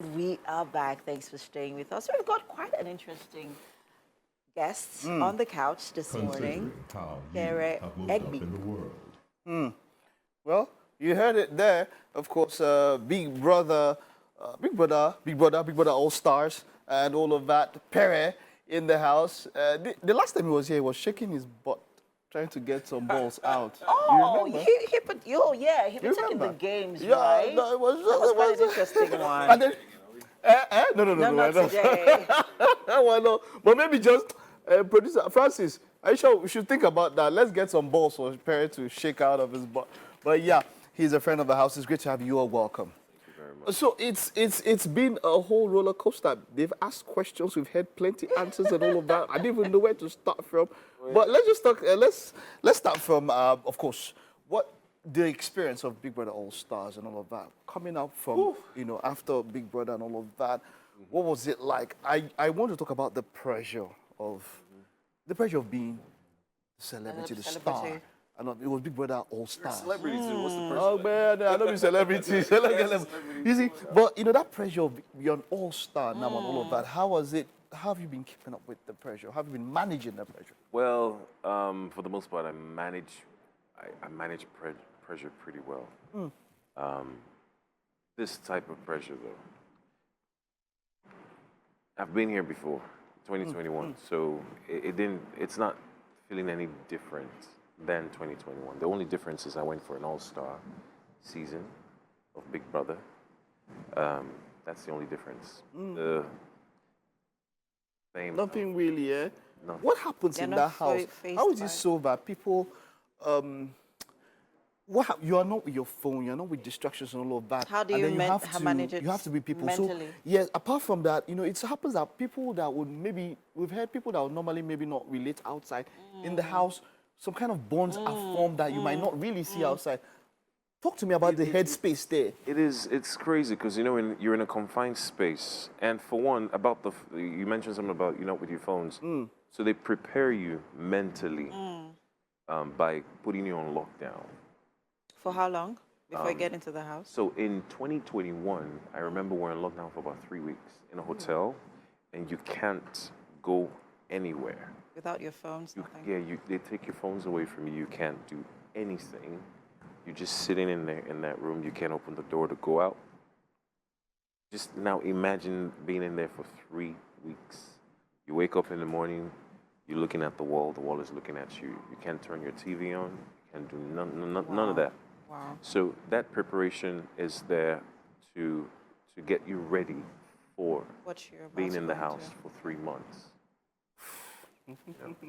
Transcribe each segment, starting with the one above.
We are back. Thanks for staying with us. We've got quite an interesting guest on the couch this morning. Considering how you Pere have moved up Egby. in the world. Well, you heard it there. Of course, Big Brother All Stars, and all of that. Pere in the house. The last time he was here, he was shaking his butt, trying to get some balls out. Oh, you remember? he put he You was taking the remember? games, Yeah, right? no, it was. That was quite an it interesting one. And then, no, No, not no. today. Well, no. But maybe just producer Francis. Are you sure we should think about that? Let's get some balls for Perry to shake out of his butt. But yeah, he's a friend of the house. It's great to have you all. Welcome. Thank you very much. So it's been a whole roller coaster. They've asked questions. We've had plenty answers and all of that. I didn't even know where to start from. But let's just talk. Let's start from of course what the experience of Big Brother All Stars and all of that coming up from after Big Brother and all of that. What was it like? I want to talk about the pressure of being the celebrity, the star. Celebrity. I know it was Big Brother All Stars. Celebrity too. What's the pressure? Oh man, I know you celebrity. You see, but that pressure of you're an all-star now and all of that. How was it? How have you been keeping up with the pressure? How have you been managing the pressure? Well, for the most part, I manage pressure pretty well. This type of pressure, though, I've been here before, 2021. So it's not feeling any different than 2021. The only difference is I went for an all-star season of Big Brother. That's the only difference. The fame. Nothing really, eh? Nothing. What happens They're in not that house? faced How is by- it so that people, you are not with your phone, you're not with distractions and all of that. How do and you then manage it You have to be people. mentally? So, yes, apart from that, it happens that people that would we've heard people that would normally maybe not relate outside, in the house, some kind of bonds are formed that you might not really see outside. Talk to me about the headspace there. It's crazy because you're in a confined space, and for one, you mentioned something about with your phones. So they prepare you mentally by putting you on lockdown. For how long before you get into the house? So in 2021, I remember we're in lockdown for about 3 weeks in a hotel, and you can't go anywhere. Without your phones, nothing. They take your phones away from you. You can't do anything. You're just sitting in there in that room. You can't open the door to go out. Just now imagine being in there for 3 weeks. You wake up in the morning, you're looking at the wall is looking at you. You can't turn your TV on, you can't do none of that. Wow. So that preparation is there to get you ready for What you're about being to in the go into. house for 3 months.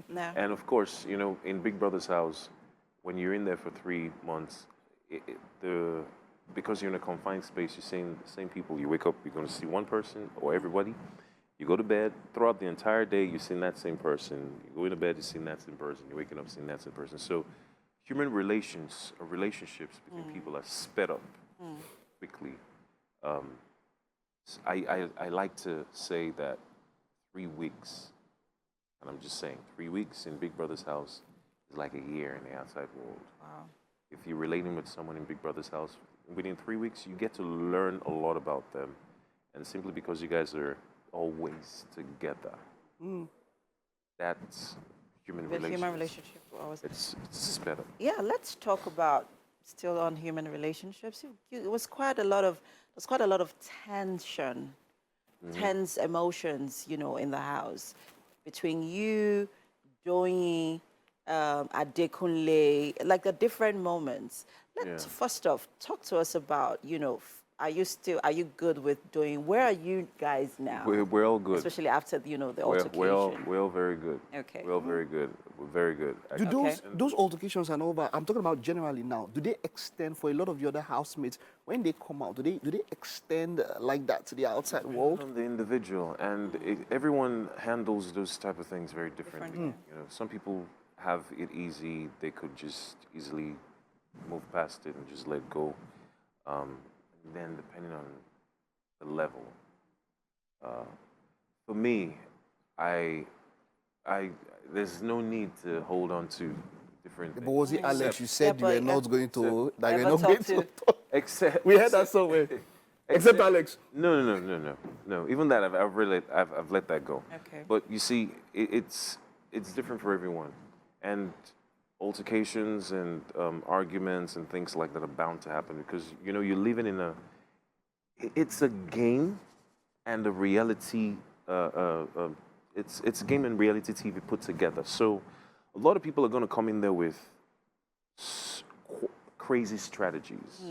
No. And of course, in Big Brother's house, when you're in there for 3 months, because you're in a confined space, you're seeing the same people. You wake up, you're going to see one person or everybody. You go to bed, throughout the entire day, you're seeing that same person. You go into bed, you're seeing that same person. You're waking up, seeing that same person. So human relationships between people are sped up quickly. I like to say that 3 weeks, and I'm just saying, 3 weeks in Big Brother's house is like a year in the outside world. Wow. If you're relating with someone in Big Brother's house, within 3 weeks, you get to learn a lot about them. And simply because you guys are always together, that's human With relations. human relationship. Always. It's sped up. Yeah, let's talk about still on human relationships. It was quite a lot of tension, tense emotions, in the house between you, Joey, Adekunle, like the different moments. Let's first off talk to us about, are you good with doing? Where are you guys now? We're all good. Especially after the We're altercation. all very good. Okay. We're all very good. We're very good. Do Okay. those altercations and all that, I'm talking about generally now, do they extend for a lot of your other housemates when they come out? Do they extend like that to the outside world? On the individual, and everyone handles those type of things very differently. Some people have it easy; they could just easily move past it and just let go. Then, depending on the level, for me, there's no need to hold on to different But things. was it Alex? You said you but were not going to. That you never were not going talk to. to- Except We heard that somewhere. Except Alex. No. Even that, I've let that go. Okay. But you see, it's different for everyone, and altercations and arguments and things like that are bound to happen because you're living in it's a game and a reality. It's a game and reality TV put together. So a lot of people are going to come in there with crazy strategies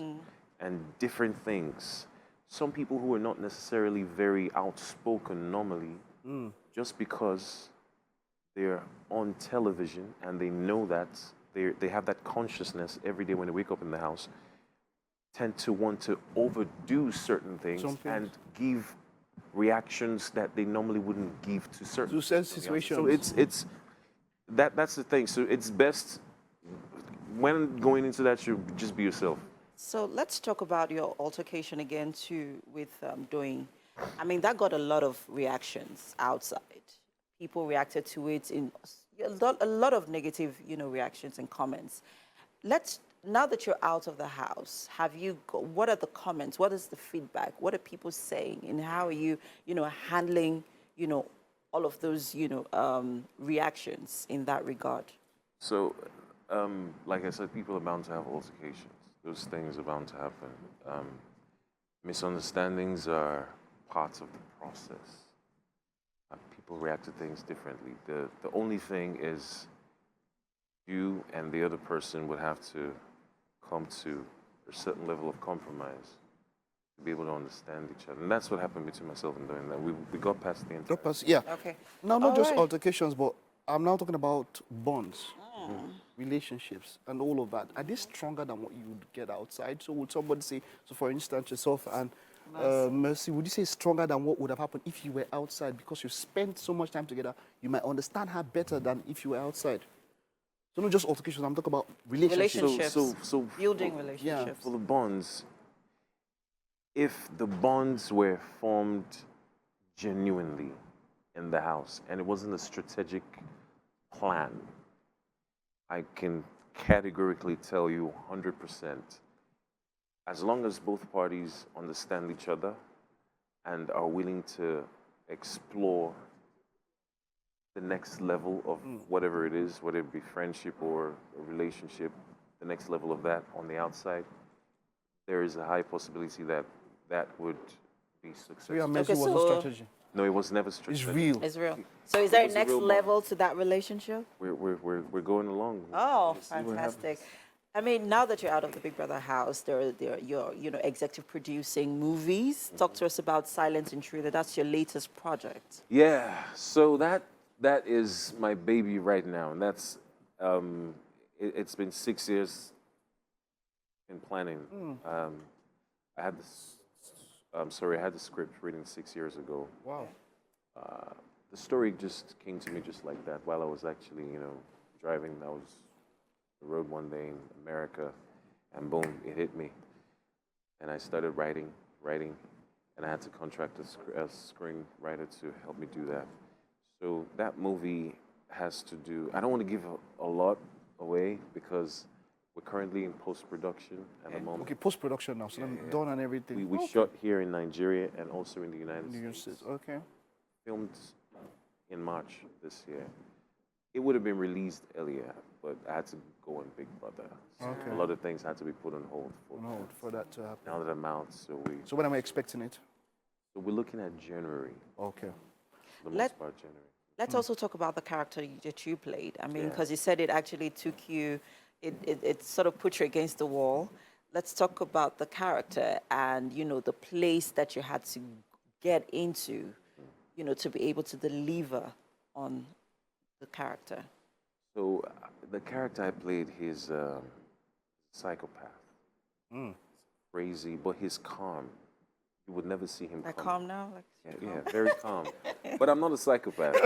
and different things. Some people who are not necessarily very outspoken normally, just because they're on television and they know that they have that consciousness every day when they wake up in the house, tend to want to overdo certain things and give reactions that they normally wouldn't give to certain situations. So it's that's the thing. So it's best when going into that, you just be yourself. So let's talk about your altercation again too with doing. I mean, that got a lot of reactions outside. People reacted to it in a lot of negative, reactions and comments. Now that you're out of the house, what are the comments? What is the feedback? What are people saying? And how are you, handling, all of those, reactions in that regard? So, like I said, people are bound to have altercations. Those things are bound to happen. Misunderstandings are parts of the process. People react to things differently. The only thing is you and the other person would have to come to a certain level of compromise to be able to understand each other. And that's what happened between myself and doing that. We got past the entire... Yeah. Okay. Now, not All just right. altercations, but I'm now talking about bonds, relationships, and all of that. Are they stronger than what you would get outside? So would somebody say, so for instance, yourself and Mercy, would you say stronger than what would have happened if you were outside? Because you spent so much time together, you might understand her better than if you were outside. So not just altercations, I'm talking about relationships. So Building relationships. For the bonds, if the bonds were formed genuinely in the house and it wasn't a strategic plan, I can categorically tell you 100%, as long as both parties understand each other and are willing to explore the next level of whatever it is, whether it be friendship or a relationship, the next level of that on the outside, there is a high possibility that that would be successful. Yeah, Mercy was a so- strategy. No, it was never strategic. It's real. It's real. So is there a was a next real bond. level to that relationship? We're going along. Oh, We'll see what fantastic. happens. I mean, now that you're out of the Big Brother house, you're executive producing movies. Talk to us about Silent Intruder. That's your latest project. Yeah, so that is my baby right now, and that's it's been 6 years in planning. I had I had the script written 6 years ago. Wow. The story just came to me just like that while I was actually, driving. I was on the road one day in America, and boom, it hit me. And I started writing, and I had to contract a screenwriter to help me do that. So that movie has to do, I don't want to give a lot away because we're currently in post-production at the moment. Okay, post-production now, so I'm done and everything. We shot here in Nigeria and also in the United States. Okay. Filmed in March this year. It would have been released earlier, but I had to go on Big Brother. So Okay. a lot of things had to be put on hold For that to happen. now that I'm out. So when am I expecting it? So we're looking at January, Okay. for the Let- most part, January. Let's also talk about the character that you played. I mean, Yeah. because you said it actually took you, it sort of put you against the wall. Let's talk about the character and, the place that you had to get into, to be able to deliver on the character. So the character I played, he's a psychopath. Crazy, but he's calm. You would never see him Like calm. calm now? Yeah, very calm. But I'm not a psychopath.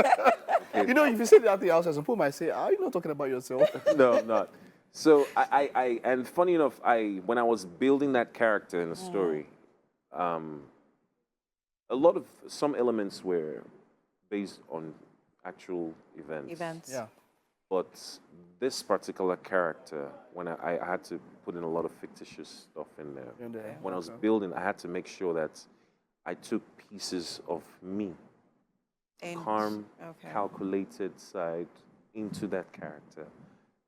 If you say that thing outside, some people might say, are you not talking about yourself? No, I'm not. So and funny enough, when I was building that character in the story, some elements were based on actual events. Events. Yeah. But this particular character, when I had to put in a lot of fictitious stuff in there. When I was building, I had to make sure that I took pieces of me, calm, calculated side, into that character,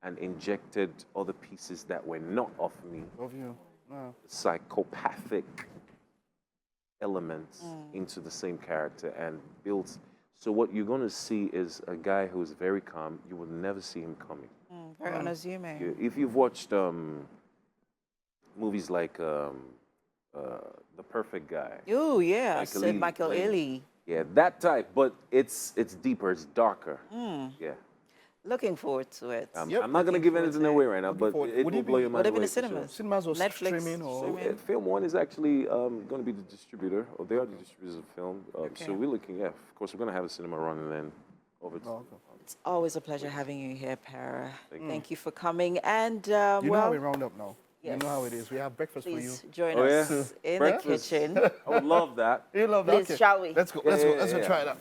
and injected other pieces that were not of me, Of you. Wow. psychopathic elements into the same character and built. So what you're going to see is a guy who's very calm. You will never see him coming. Very unassuming. If you've watched movies like The Perfect Guy, Oh, yeah, Sid Michael Ealy. yeah, that type, but it's deeper, it's darker. Yeah. Looking forward to it. I'm not going to give anything away right now, but it Would will it blow be- your Would mind it be in away the for sure. cinemas? Cinemas or Netflix streaming or? streaming? Film One is actually going to be the distributor, or they are the distributors of film. So we're looking, of course, we're going to have a cinema run and then over to. It's always a pleasure having you here, Pere. Thank you for coming. And, You know how well, we round up now. You know how it is. We have breakfast for you. please join Oh, us yeah? in Breakfast. the kitchen. I would love that. You love that? Please, Okay. shall we? Let's go. Let's go. Let's go try it out.